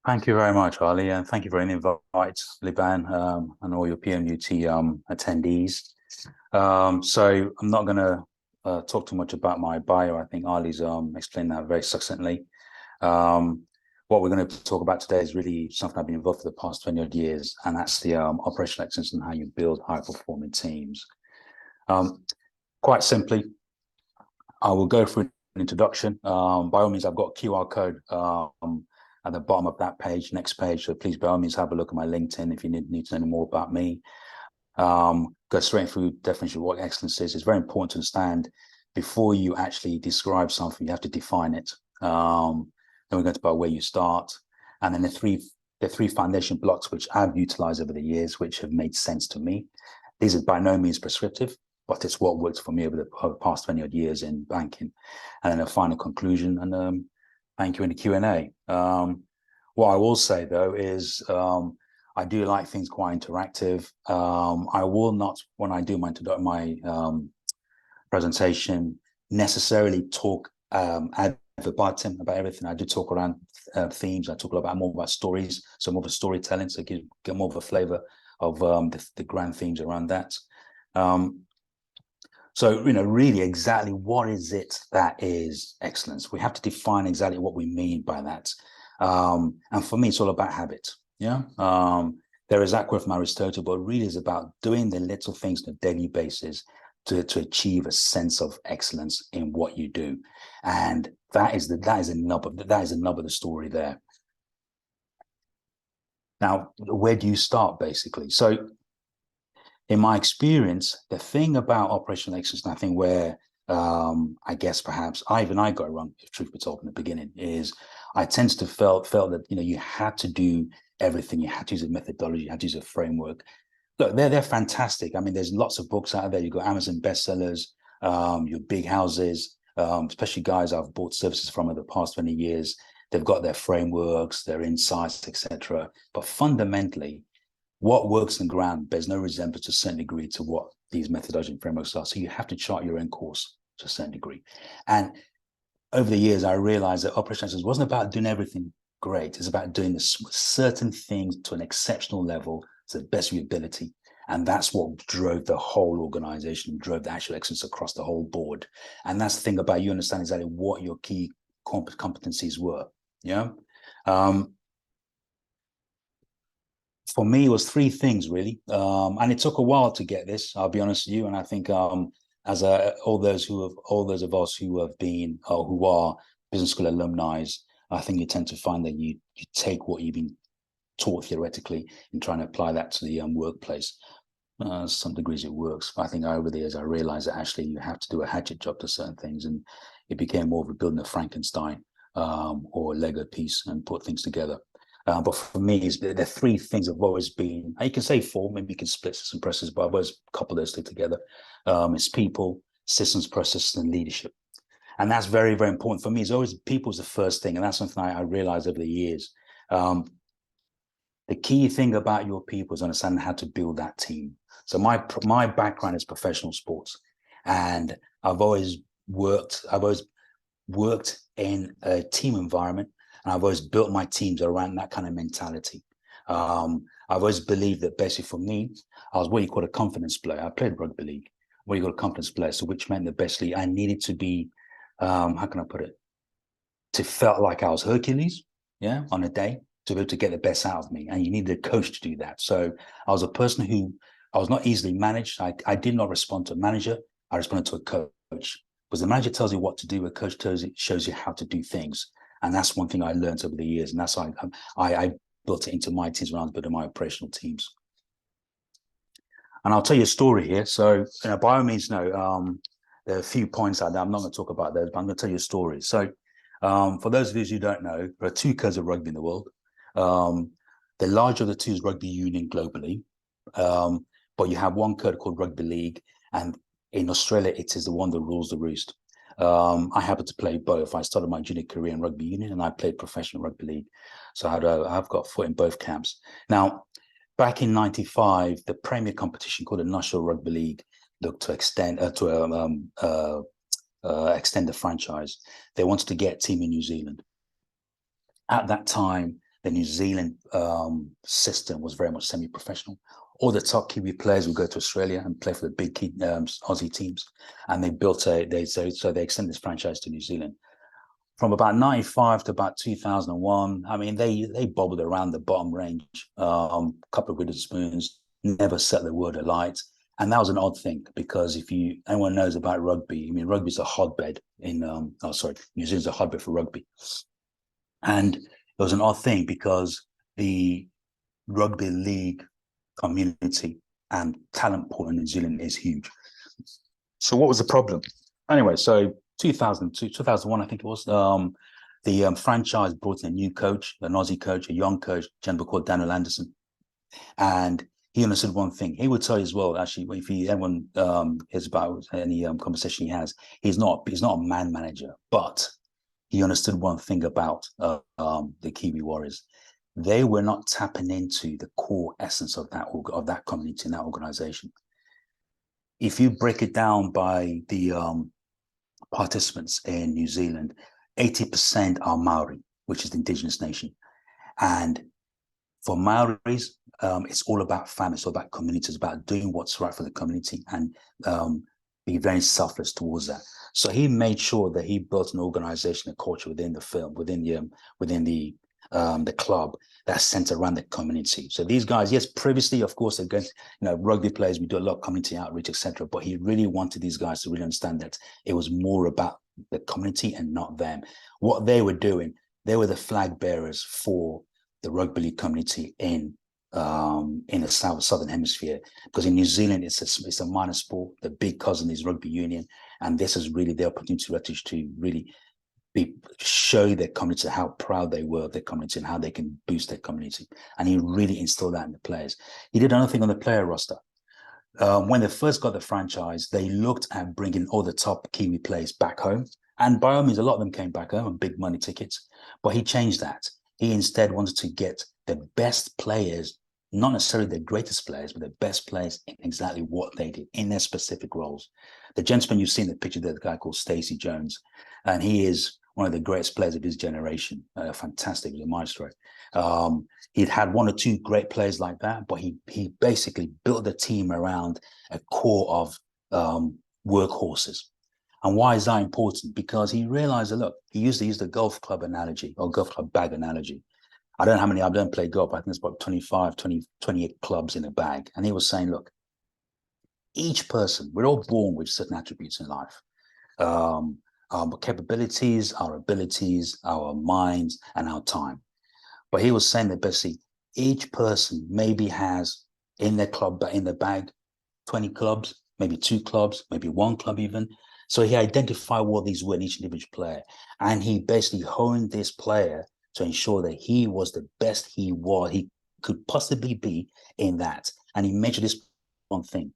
Thank you very much, Ali, and thank you for the invite, Liban, and all your PMUT attendees. So I'm not going to talk too much about my bio. I think Ali's explained that very succinctly. What we're going to talk about today is really something I've been involved for the past 20 odd years, and that's the operational excellence and how you build high-performing teams. Quite simply, I will go through an introduction. By all means, I've got a QR code at the bottom of that page, next page. So please, by all means, have a look at my LinkedIn if you need to know more about me. Go straight through definition of what excellence is. It's very important to understand before you actually describe something, you have to define it. Then we're going to about where you start. And then the three foundation blocks, which I've utilized over the years, which have made sense to me. These are by no means prescriptive, but it's what worked for me over the past 20 odd years in banking. And then a final conclusion, and thank you in the Q&A. What I will say though is I do like things quite interactive. I will not, when I do my presentation, necessarily talk ad verbatim about everything. I do talk around themes. I talk a lot more about stories, so more of a storytelling, so get more of a flavor of the grand themes around that. So, really exactly what is it that is excellence? We have to define exactly what we mean by that. And for me, it's all about habit. Yeah. There is that quote from Aristotle, but really is about doing the little things on a daily basis to achieve a sense of excellence in what you do. And that is the nub of the story there. Now, where do you start basically? So in my experience, the thing about operational excellence, and I think where I guess perhaps I got it wrong, if truth be told in the beginning, is I tend to felt that you had to do everything, you had to use a methodology, you had to use a framework. Look, they're fantastic. I mean, there's lots of books out there. You've got Amazon bestsellers, your big houses, especially guys I've bought services from over the past 20 years. They've got their frameworks, their insights, etc. But fundamentally, what works on the ground bears no resemblance to a certain degree to what these methodology and frameworks are. So you have to chart your own course to a certain degree. And over the years, I realized that operational excellence wasn't about doing everything great. It's about doing certain things to an exceptional level to the best of your ability. And that's what drove the whole organization, drove the actual excellence across the whole board. And that's the thing about you understand exactly what your key competencies were. Yeah. For me, it was three things really, and it took a while to get this. I'll be honest with you, and I think as all those of us who have been or who are business school alumni, I think you tend to find that you take what you've been taught theoretically and try and apply that to the workplace. Some degrees it works, but I think over the years I realized that actually you have to do a hatchet job to certain things, and it became more of a building a Frankenstein or a Lego piece and put things together. But for me, the three things have always been, you can say four, maybe you can split systems, processes, but I've always coupled those two together. It's people, systems, processes, and leadership. And that's very, very important for me. It's always people is the first thing. And that's something I realized over the years. The key thing about your people is understanding how to build that team. So my background is professional sports, and I've always worked in a team environment. And I've always built my teams around that kind of mentality. I've always believed that basically for me, I was what you call a confidence player. I played rugby league, what you call a confidence player, so which meant that basically I needed to be, how can I put it? To felt like I was Hercules, yeah, on a day to be able to get the best out of me. And you needed a coach to do that. So I was a person who, I was not easily managed. I did not respond to a manager. I responded to a coach. Because the manager tells you what to do, a coach shows you how to do things. And that's one thing I learned over the years. And that's why I built it into my teams when I was building my operational teams. And I'll tell you a story here. So, by all means, there are a few points out there. I'm not going to talk about those, but I'm going to tell you a story. So, for those of you who don't know, there are two codes of rugby in the world. The larger of the two is rugby union globally. But you have one code called rugby league. And in Australia, it is the one that rules the roost. I happen to play both. I started my junior career in rugby union and I played professional rugby league. So I've got a foot in both camps. Now, back in '95, the premier competition called the National Rugby League looked to extend extend the franchise. They wanted to get a team in New Zealand. At that time, the New Zealand system was very much semi-professional. All the top Kiwi players would go to Australia and play for the big Aussie teams, and they built so they extended this franchise to New Zealand. From about 95 to about 2001, I mean, they bobbled around the bottom range, couple of wooden spoons, never set the world alight. And that was an odd thing, because if anyone knows about rugby, I mean, rugby is a hotbed in, New Zealand's a hotbed for rugby. And it was an odd thing because the rugby league community and talent pool in New Zealand is huge. So what was the problem? Anyway, so 2002, 2001, I think it was, the franchise brought in a new coach, an Aussie coach, a young coach, a gentleman called Daniel Anderson. And he understood one thing. He would tell you as well, actually, if anyone hears about any conversation he has, he's not a man manager, but he understood one thing about the Kiwi Warriors. They were not tapping into the core essence of that community and that organization. If you break it down by the participants in New Zealand, 80% are Maori, which is the indigenous nation. And for Maoris, it's all about family, it's all about community, it's about doing what's right for the community and be very selfless towards that. So he made sure that he built an organization, a culture within the film, within the club that's centered around the community. So these guys, yes, previously, of course, against rugby players, we do a lot of community outreach, etc. But he really wanted these guys to really understand that it was more about the community and not them. What they were doing, they were the flag bearers for the rugby league community in the southern hemisphere, because in New Zealand it's a minor sport. The big cousin is rugby union, and this is really the opportunity to really show their community how proud they were of their community and how they can boost their community. And he really instilled that in the players. He did another thing on the player roster. When they first got the franchise, they looked at bringing all the top Kiwi players back home, and by all means, a lot of them came back home on big money tickets. But he changed that. He instead wanted to get the best players, not necessarily the greatest players, but the best players in exactly what they did in their specific roles. The gentleman you've seen the picture there, the guy called Stacey Jones, and he is one of the greatest players of his generation. Fantastic, he was a maestro. He'd had one or two great players like that, but he basically built the team around a core of workhorses. And why is that important? Because he realized that, look, he used to use the golf club analogy or golf club bag analogy. I don't know how many, I don't play golf. I think it's about 28 clubs in a bag. And he was saying, look, each person, we're all born with certain attributes in life. Our capabilities, our abilities, our minds, and our time. But he was saying that basically each person maybe has in their club, in the bag, 20 clubs, maybe 2 clubs, maybe 1 club even. So he identified what these were in each individual player. And he basically honed this player to ensure that he was the best he could possibly be in that. And he mentioned this one thing.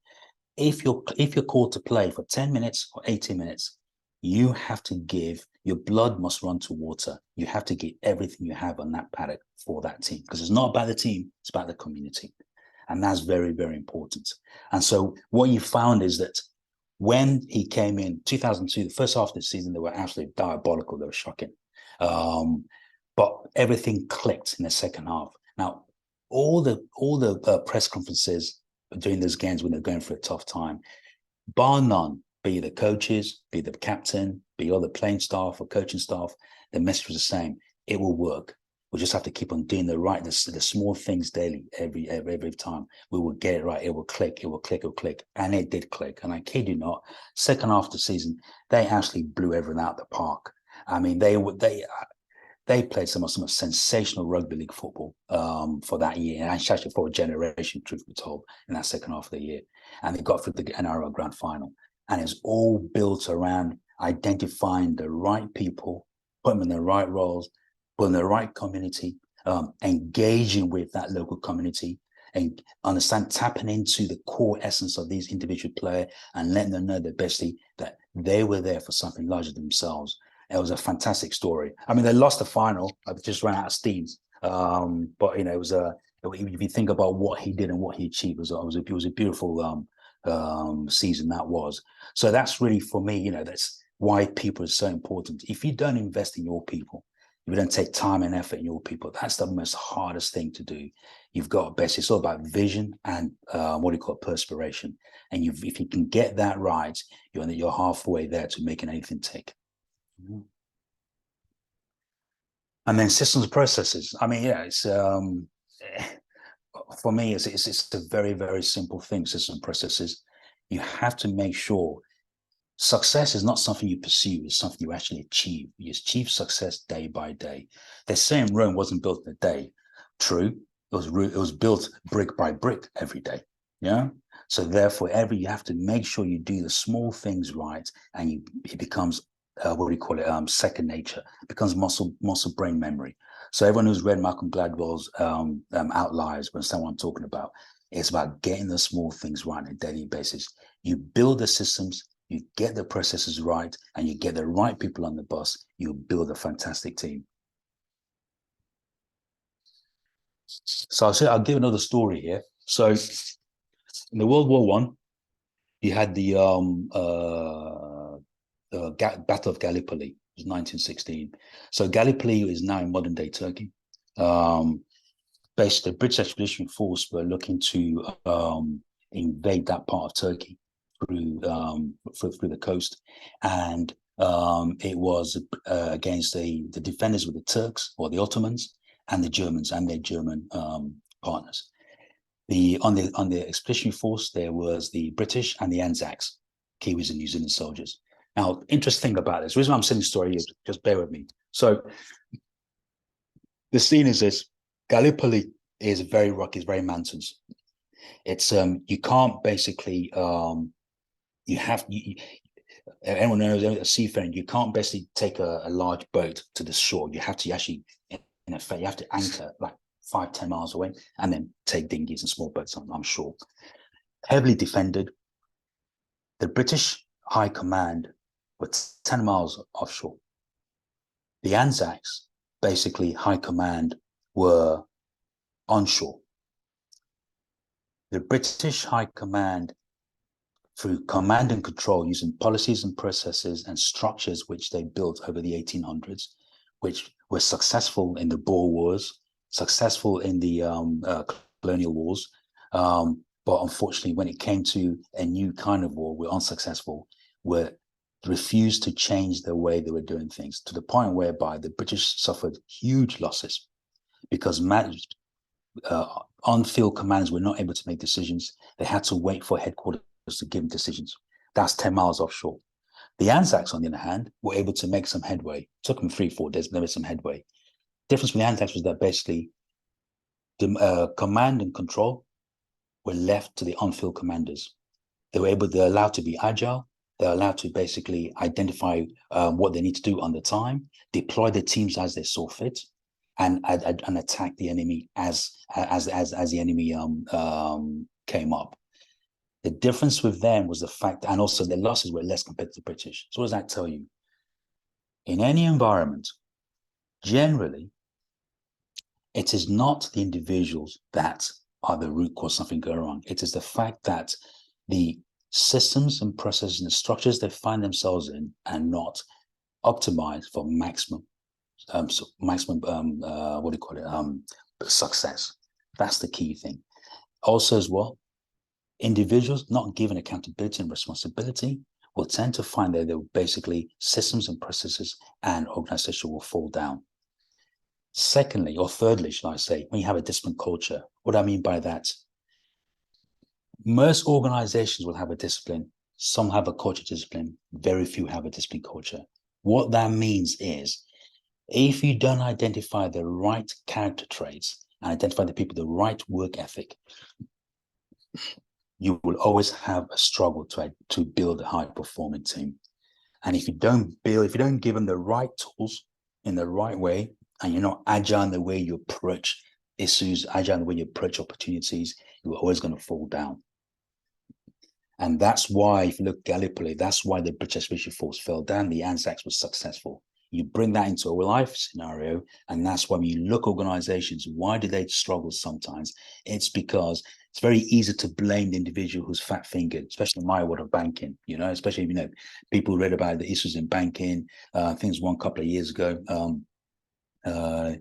If you're called to play for 10 minutes or 18 minutes, you have to give, your blood must run to water. You have to give everything you have on that paddock for that team, because it's not about the team, it's about the community. And that's very, very important. And so what you found is that when he came in 2002, the first half of the season, they were absolutely diabolical. They were shocking. But everything clicked in the second half. Now, all the press conferences during those games when they're going through a tough time, bar none, be the coaches, be the captain, be all the playing staff or coaching staff, the message was the same. It will work. We just have to keep on doing the small things daily, every time. We will get it right. It will click. It will click. It will click. And it did click. And I kid you not, second half of the season, they actually blew everyone out of the park. I mean, they played some sensational rugby league football for that year, and actually for a generation, truth be told, in that second half of the year. And they got through the NRL Grand Final. And it's all built around identifying the right people, putting them in the right roles, putting the right community, engaging with that local community, and tapping into the core essence of these individual players and letting them know that they were there for something larger than themselves. It was a fantastic story. I mean, they lost the final. I just ran out of steam. But it was if you think about what he did and what he achieved, it was a beautiful season that was. So that's really, for me, that's why people are so important. If you don't invest in your people, if you don't take time and effort in your people, that's the most hardest thing to do. You've got best. It's all about vision and what do you call it, perspiration. And if you can get that right, you're halfway there to making anything tick. And then systems and processes. I mean, yeah, it's for me, it's a very, very simple thing. Systems and processes. You have to make sure success is not something you pursue, it's something you actually achieve. You achieve success day by day. They're saying Rome wasn't built in a day. True, it was built brick by brick every day. Yeah. So therefore, you have to make sure you do the small things right, and it becomes what do you call it? Second nature. It becomes muscle brain memory. So everyone who's read Malcolm Gladwell's Outliers, when someone talking about, it's about getting the small things right on a daily basis. You build the systems, you get the processes right, and you get the right people on the bus, you build a fantastic team. So I'll give another story here. So in the World War I, you had the Battle of Gallipoli. It was 1916. So Gallipoli is now in modern day Turkey. Basically, the British Expeditionary Force were looking to invade that part of Turkey through the coast, and it was against the defenders with the Turks or the Ottomans and the Germans and their German partners. On the expeditionary force, there was the British and the Anzacs, Kiwis and New Zealand soldiers. Now, interesting about this, the reason why I'm saying this story is, just bear with me. So the scene is this: Gallipoli is very rocky, it's very mountains. It's you can't basically anyone knows a seafaring, you can't basically take a large boat to the shore. You have to actually, in effect, you have to anchor like 5-10 miles away and then take dinghies and small boats on shore. Heavily defended. The British High Command were 10 miles offshore. The Anzacs, basically High Command, were onshore. The British High Command, through command and control, using policies and processes and structures which they built over the 1800s, which were successful in the Boer Wars, successful in the colonial wars, but unfortunately, when it came to a new kind of war, were unsuccessful, were refused to change the way they were doing things, to the point whereby the British suffered huge losses because on-field commanders were not able to make decisions. They had to wait for headquarters to give them decisions. That's 10 miles offshore. The Anzacs, on the other hand, were able to make some headway. It took them 3-4 days, but there was some headway. The difference with the Anzacs was that basically the command and control were left to the on-field commanders. They're allowed to be agile. They're allowed to basically identify what they need to do on the time, deploy the teams as they saw fit, and attack the enemy as the enemy came up. The difference with them was the fact, and also their losses were less compared to the British. So what does that tell you? In any environment, generally, it is not the individuals that are the root cause something going wrong. It is the fact that the systems and processes and structures they find themselves in are not optimized for maximum success. That's the key thing. Also as well, individuals not given accountability and responsibility will tend to find that they're basically systems and processes and organization will fall down. Secondly, or thirdly, should I say, when you have a disciplined culture, what I mean by that, most organizations will have a discipline. Some have a culture discipline. Very few have a disciplined culture. What that means is, if you don't identify the right character traits and identify the people with the right work ethic, you will always have a struggle to build a high-performing team. And if you don't give them the right tools in the right way, and you're not agile in the way you approach issues, agile in the way you approach opportunities, you're always going to fall down. And that's why, if you look at Gallipoli, that's why the British Expeditionary Force fell down. The Anzacs was successful. You bring that into a life scenario, and that's why when you look at organizations, why do they struggle sometimes? It's because it's very easy to blame the individual who's fat-fingered, especially in my world of banking, especially, people read about the issues in banking, things one couple of years ago. I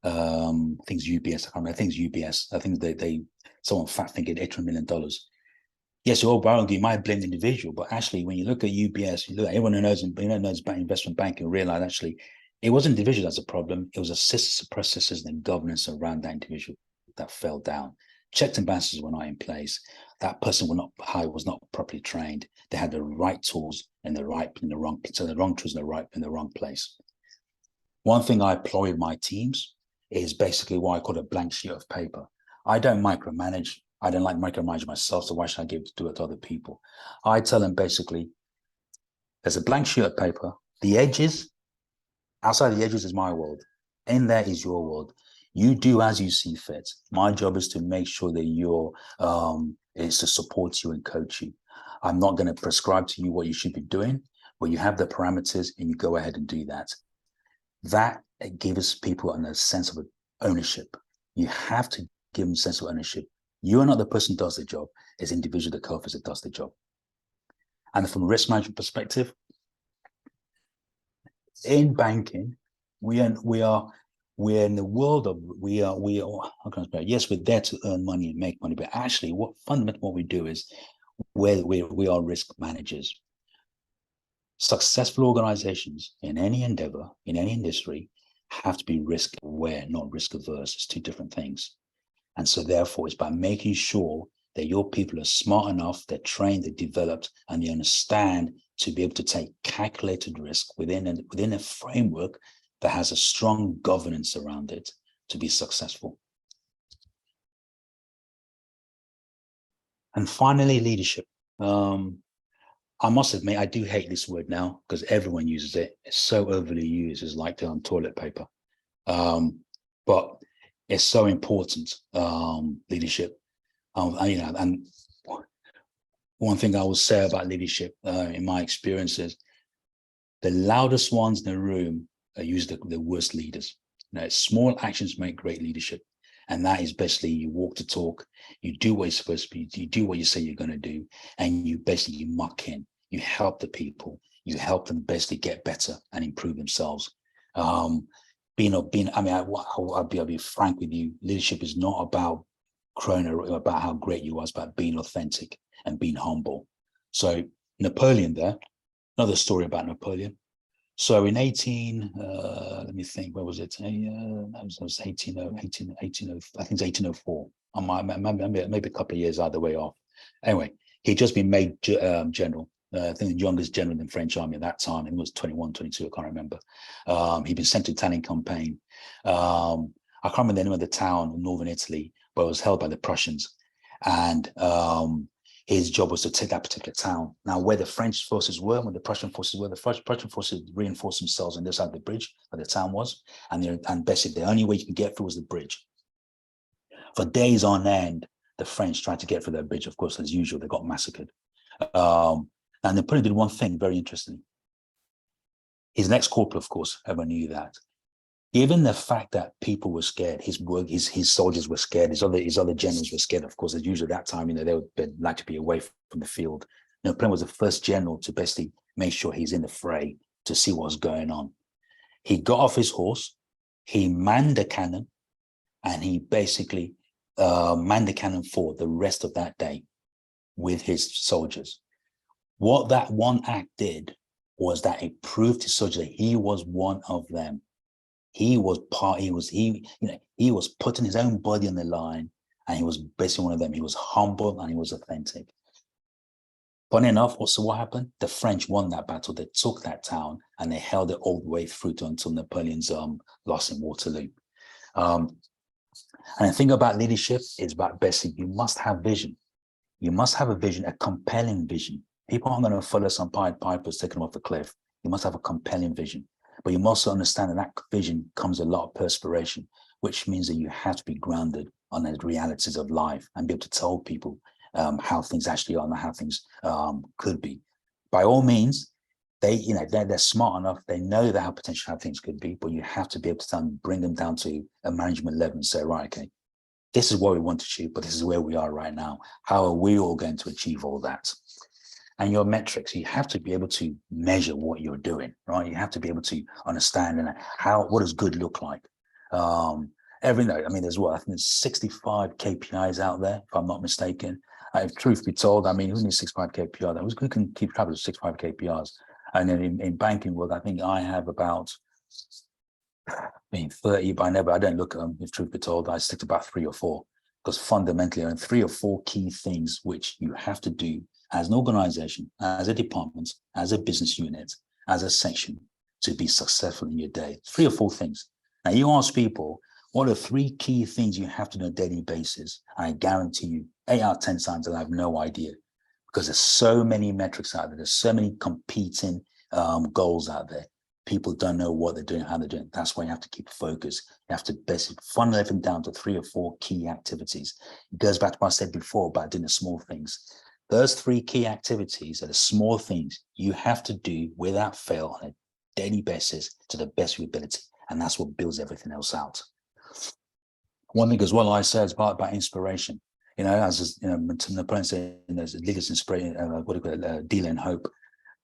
think it's UBS. I can't remember. I think it's UBS. I think someone fat thinking $800 million. Yes, you're all you might blame the individual, but actually, when you look at UBS, you look at everyone who knows investment banking, realize actually it wasn't the individual that's a problem. It was a system, processes, and governance around that individual that fell down. Checks and balances were not in place. That person was not properly trained. They had the right tools in the wrong tools in the wrong place. One thing I employ with my teams is basically what I call a blank sheet of paper. I don't micromanage. I don't like micromanage myself, so why should I give it to do it to other people? I tell them basically, there's a blank sheet of paper. The edges, outside the edges is my world. In there is your world. You do as you see fit. My job is to make sure that is to support you and coach you. I'm not going to prescribe to you what you should be doing, but you have the parameters and you go ahead and do that. That gives people a sense of ownership. You have to give them a sense of ownership. You are not the person who does the job. It's individual, the co-officer that does the job. And from a risk management perspective, in banking, we're in the world of how can I say? Yes, we're there to earn money and make money, but actually, fundamentally what we do is we are risk managers. Successful organizations in any endeavor, in any industry, have to be risk aware, not risk averse. It's two different things. And so therefore, it's by making sure that your people are smart enough, they're trained, they're developed, and they understand to be able to take calculated risk within a framework that has a strong governance around it to be successful. And finally, leadership. I must admit, I do hate this word now because everyone uses it. It's so overly used. It's like on toilet paper. But it's so important, leadership. And one thing I will say about leadership, in my experiences, the loudest ones in the room are usually the worst leaders. Small actions make great leadership. And that is basically you walk the talk, you do what you're supposed to be, you do what you say you're going to do, and you muck in, you help the people, you help them basically get better and improve themselves. I'll be frank with you, leadership is not about crowing about how great you are, it's about being authentic and being humble. So Napoleon there, another story about Napoleon. So in let me think, where was it? It was 1804. I think it's 1804. Maybe a couple of years either way off. Anyway, he'd just been made general. I think the youngest general in the French army at that time. He was 21, 22, I can't remember. He'd been sent to Italian campaign. I can't remember the name of the town in northern Italy, but it was held by the Prussians. And his job was to take that particular town. Now, where the French forces were, when the Prussian forces were, the Prussian forces reinforced themselves on this side of the bridge where the town was. And basically, the only way you could get through was the bridge. For days on end, the French tried to get through that bridge. Of course, as usual, they got massacred. And Napoleon did one thing very interesting. His next corporal, of course, everyone knew that. Given the fact that people were scared, his soldiers were scared, his other generals were scared. Of course, as usual at that time, they would like to be away from the field. Napoleon was the first general to basically make sure he's in the fray to see what's going on. He got off his horse, he manned the cannon, and he basically manned the cannon for the rest of that day with his soldiers. What that one act did was that it proved to soldiers that he was one of them. He was putting his own body on the line, and he was basically one of them. He was humble and he was authentic. Funny enough, also what happened? The French won that battle. They took that town and they held it all the way through until Napoleon's loss in Waterloo. And the thing about leadership is about basically you must have vision. You must have a vision, a compelling vision. People aren't going to follow some Pied Pipers taking them off the cliff. You must have a compelling vision. But you must also understand that vision comes a lot of perspiration, which means that you have to be grounded on the realities of life and be able to tell people how things actually are and how things could be. By all means, they're smart enough. They know how potential how things could be, but you have to be able to bring them down to a management level and say, right, okay, this is what we want to achieve, but this is where we are right now. How are we all going to achieve all that? and your metrics. You have to be able to measure what you're doing, right? You have to be able to understand what does good look like. Every night, I mean, there's what, I think there's 65 KPIs out there, if I'm not mistaken. If truth be told, I mean, who needs 65 KPIs? Who can keep track of 65 KPIs? And then in banking world, I think I have about 30, but I don't look at them, if truth be told. I stick to about 3 or 4, because fundamentally, there are 3 or 4 key things which you have to do as an organization, as a department, as a business unit, as a section to be successful in your day. 3 or 4 things. Now, you ask people, what are 3 key things you have to do on a daily basis? I guarantee you, 8 out of 10 times they'll have no idea, because there's so many metrics out there. There's so many competing goals out there. People don't know what they're doing, how they're doing. That's why you have to keep focused. You have to basically funnel everything down to 3 or 4 key activities. It goes back to what I said before about doing the small things. Those 3 key activities are the small things you have to do without fail on a daily basis to the best of your ability. And that's what builds everything else out. One thing as well I say is about inspiration. You know, as you know, Napoleon said, there's leaders inspiration, deal in hope.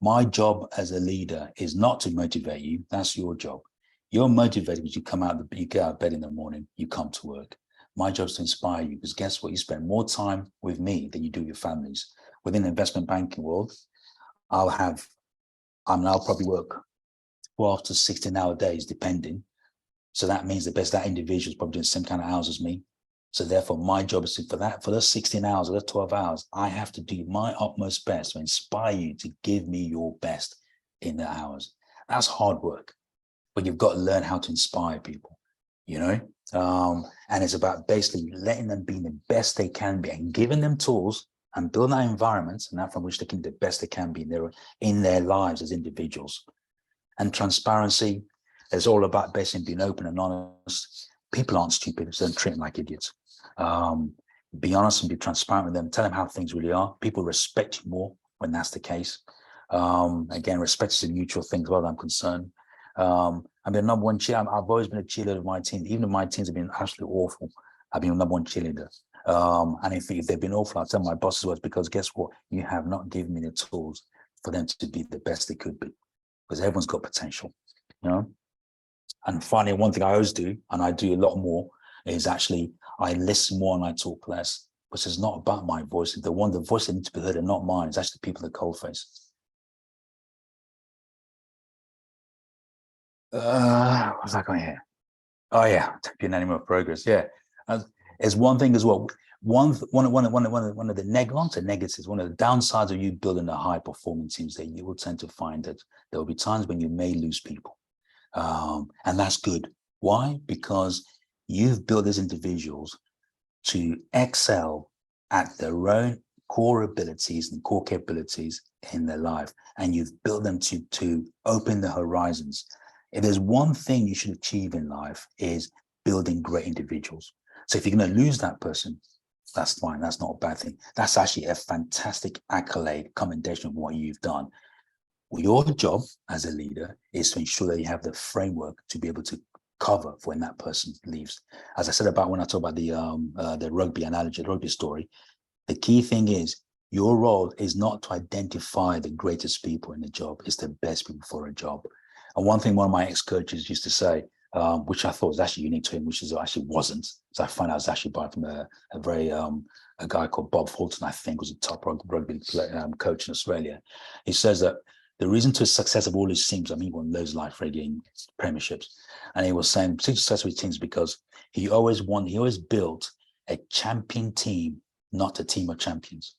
My job as a leader is not to motivate you. That's your job. You're motivated because you get out of bed in the morning, you come to work. My job is to inspire you, because guess what? You spend more time with me than you do with your families. Within the investment banking world, I'll probably work 12 to 16-hour days, depending. So that means that individual is probably doing the same kind of hours as me. So therefore, my job is for those 16 hours or those 12 hours, I have to do my utmost best to inspire you to give me your best in the hours. That's hard work, but you've got to learn how to inspire people, you know? And it's about basically letting them be the best they can be and giving them tools and building that environment, and that from which they can be the best they can be in their lives as individuals. And transparency is all about basically being open and honest. People aren't stupid, so don't treat them like idiots. Be honest and be transparent with them. Tell them how things really are. People respect you more when that's the case. Again, respect is a mutual thing as well, I'm concerned. I've been number 1 cheerleader. I've always been a cheerleader of my team. Even if my teams have been absolutely awful, I've been number 1 cheerleader. And if they've been awful, I'll tell my bosses was because guess what? You have not given me the tools for them to be the best they could be, because everyone's got potential, you know? And finally, one thing I always do, and I do a lot more, is actually I listen more and I talk less, because it's not about my voice. The voice that needs to be heard and not mine. It's actually people at coalface. What's that going here? Oh yeah, be an animal of progress. Yeah, it's one thing as well. One of the negatives, one of the downsides of you building a high performing teams, that you will tend to find that there will be times when you may lose people. And that's good. Why? Because you've built these individuals to excel at their own core abilities and core capabilities in their life. And you've built them to open the horizons. If there's one thing you should achieve in life, is building great individuals. So if you're going to lose that person, that's fine. That's not a bad thing. That's actually a fantastic accolade, commendation of what you've done. Your job as a leader is to ensure that you have the framework to be able to cover for when that person leaves. As I said about when I talk about the rugby analogy, the rugby story, the key thing is your role is not to identify the greatest people in the job, it's the best people for a job. And one thing one of my ex-coaches used to say, which I thought was actually unique to him, which is actually wasn't. So I found out it was actually by from a guy called Bob Fulton, I think was a top rugby coach in Australia. He says that the reason to the success of all his teams, I mean, he won loads of life game premierships, and he was saying success with teams because he always built a champion team, not a team of champions.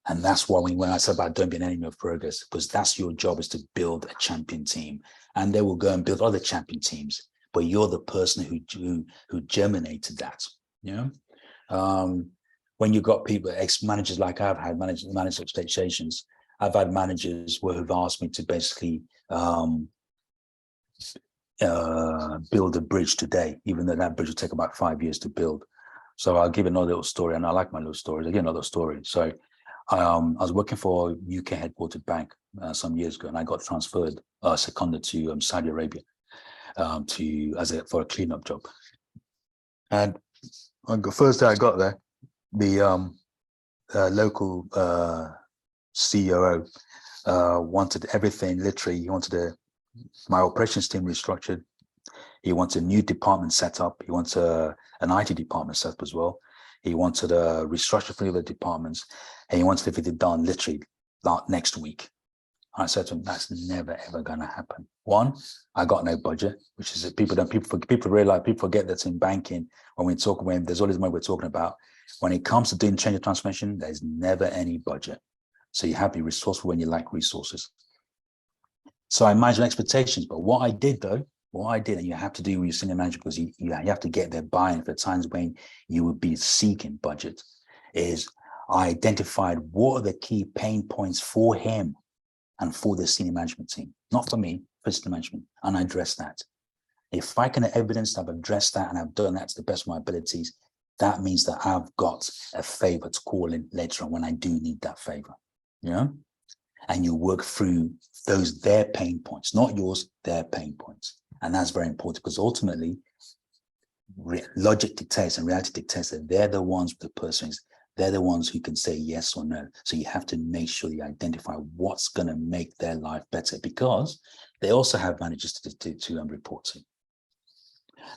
And that's why when I said about don't be an enemy of progress, because that's your job, is to build a champion team, and they will go and build other champion teams, but you're the person who germinated that, you know? When you've got people, ex-managers like I've had, managed expectations, I've had managers who've asked me to basically build a bridge today, even though that bridge will take about 5 years to build. So I'll give another little story, and I like my little stories. Again, another story. So I was working for a UK headquartered bank some years ago, and I got transferred, seconded to Saudi Arabia for a cleanup job. And on the first day I got there, the local COO, wanted everything, literally, he wanted my operations team restructured. He wants a new department set up. He wants an IT department set up as well. He wanted a restructure for the other departments, and he wanted everything done literally next week. I said to him, that's never, ever going to happen. One, I got no budget, which is people forget that in banking, when there's always money we're talking about. When it comes to doing change and transformation, there's never any budget. So you have to be resourceful when you lack resources. So I managed expectations, but what I did, and you have to do with your senior manager, because you have to get their buy-in for times when you would be seeking budget, is I identified what are the key pain points for him and for the senior management team, not for me, for senior management, and I addressed that. If I can evidence that I've addressed that and I've done that to the best of my abilities, that means that I've got a favor to call in later on when I do need that favor, you know? And you work through their pain points, not yours, their pain points. And that's very important, because ultimately, logic dictates and reality dictates that they're the ones with the persons. They're the ones who can say yes or no. So you have to make sure you identify what's going to make their life better, because they also have managers to report to.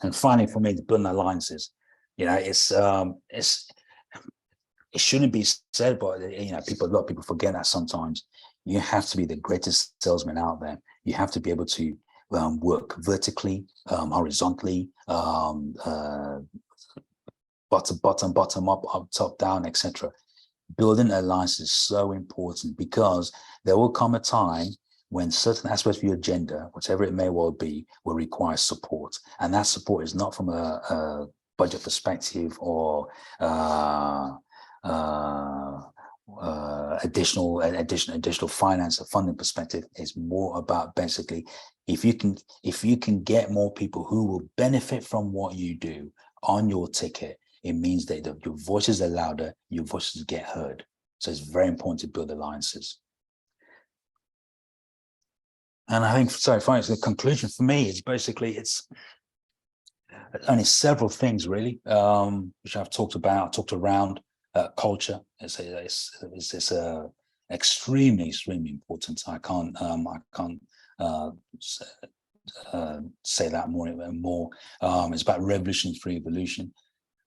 And finally, for me, the building alliances, you know, it shouldn't be said, but you know, a lot of people forget that sometimes. You have to be the greatest salesman out there. You have to be able to work vertically, horizontally, bottom up, top down, etc. Building alliances is so important, because there will come a time when certain aspects of your agenda, whatever it may well be, will require support. And that support is not from a budget perspective or additional finance or funding perspective. Is more about basically, if you can get more people who will benefit from what you do on your ticket, it means that your voices are louder, your voices get heard. So it's very important to build alliances. And I think, so finally, the conclusion for me is basically, it's only several things really, which I've talked around. Culture is extremely important. I can't say that more and more. It's about revolution through evolution.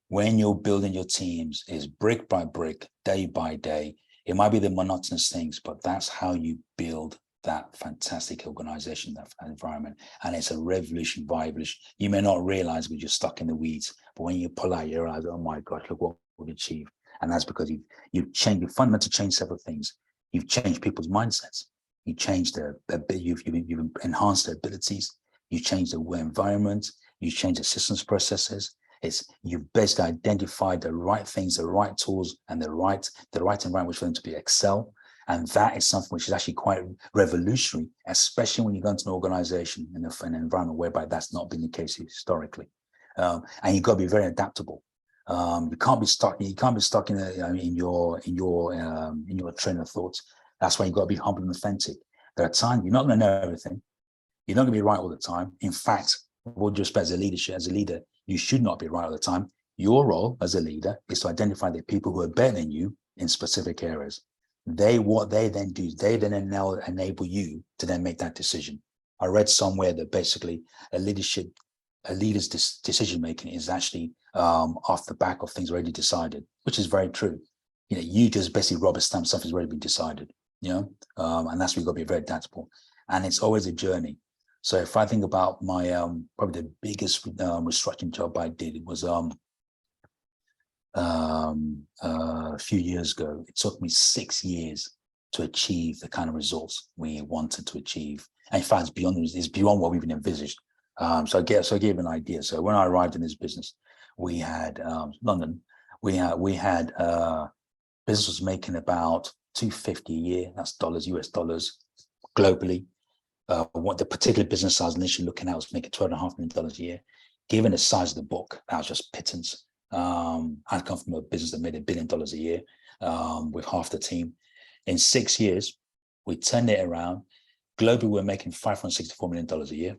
When you're building your teams, is brick by brick, day by day. It might be the monotonous things, but that's how you build that fantastic organization, that environment. And it's a revolution by evolution. You may not realize because you're stuck in the weeds, but when you pull out your eyes, oh my gosh, look what we've achieved. And that's because you've fundamentally changed several things. You've changed people's mindsets. You've enhanced their abilities. You've changed the environment. You've changed the systems processes. You've basically identified the right things, the right tools, and the right environment for them to be excel. And that is something which is actually quite revolutionary, especially when you go into an organization in an environment whereby that's not been the case historically. And you've got to be very adaptable. You can't be stuck in your train of thoughts. That's why you've got to be humble and authentic. There are times you're not going to know everything. You're not going to be right all the time. In fact, with respect as a leader, you should not be right all the time. Your role as a leader is to identify the people who are better than you in specific areas. What they then do, they then enable you to then make that decision. I read somewhere that basically a leader's decision making is actually off the back of things already decided, which is very true. You know, you just basically rubber stamp something's already been decided. You know, and that's where you've got to be very adaptable. And it's always a journey. So if I think about my probably the biggest restructuring job I did, it was a few years ago. It took me 6 years to achieve the kind of results we wanted to achieve. And in fact, it's beyond what we even envisaged. So I gave an idea. So when I arrived in this business, we had London. We had business was making about $250 a year. That's dollars, US dollars, globally. What the particular business I was initially looking at was making $12.5 million a year. Given the size of the book, that was just pittance. I'd come from a business that made $1 billion a year with half the team. In 6 years, we turned it around. Globally, we're making $564 million a year.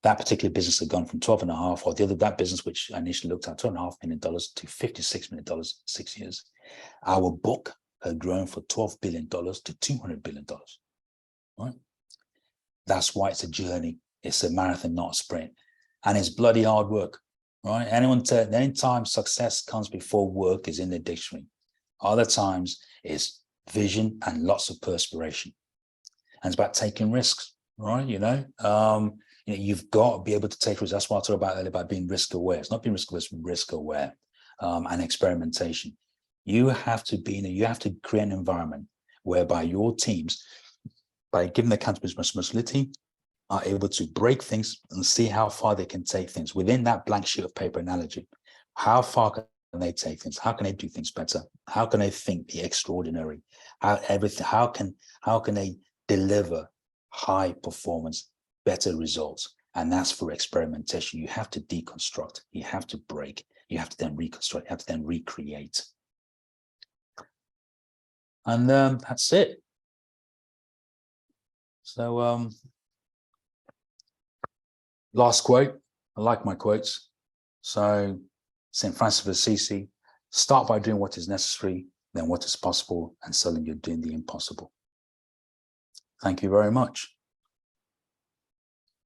That particular business had gone from 12.5, or that business, which I initially looked at, $12.5 million to $56 million in 6 years. Our book had grown from $12 billion to $200 billion, right? That's why it's a journey. It's a marathon, not a sprint. And it's bloody hard work, right? Anytime success comes before work is in the dictionary. Other times it's vision and lots of perspiration. And it's about taking risks, right? You've got to be able to take risks. That's what I talked about earlier about being risk aware. It's not being risk aware, it's risk aware and experimentation. You have to create an environment whereby your teams, by giving the accountability responsibility, are able to break things and see how far they can take things within that blank sheet of paper analogy. How far can they take things? How can they do things better? How can they think the extraordinary? How can they deliver high performance, better results? And that's for experimentation. You have to deconstruct, you have to break, you have to then reconstruct, you have to then recreate. And that's it. So last quote, I like my quotes. So St. Francis of Assisi, start by doing what is necessary, then what is possible, and suddenly you're doing the impossible. Thank you very much.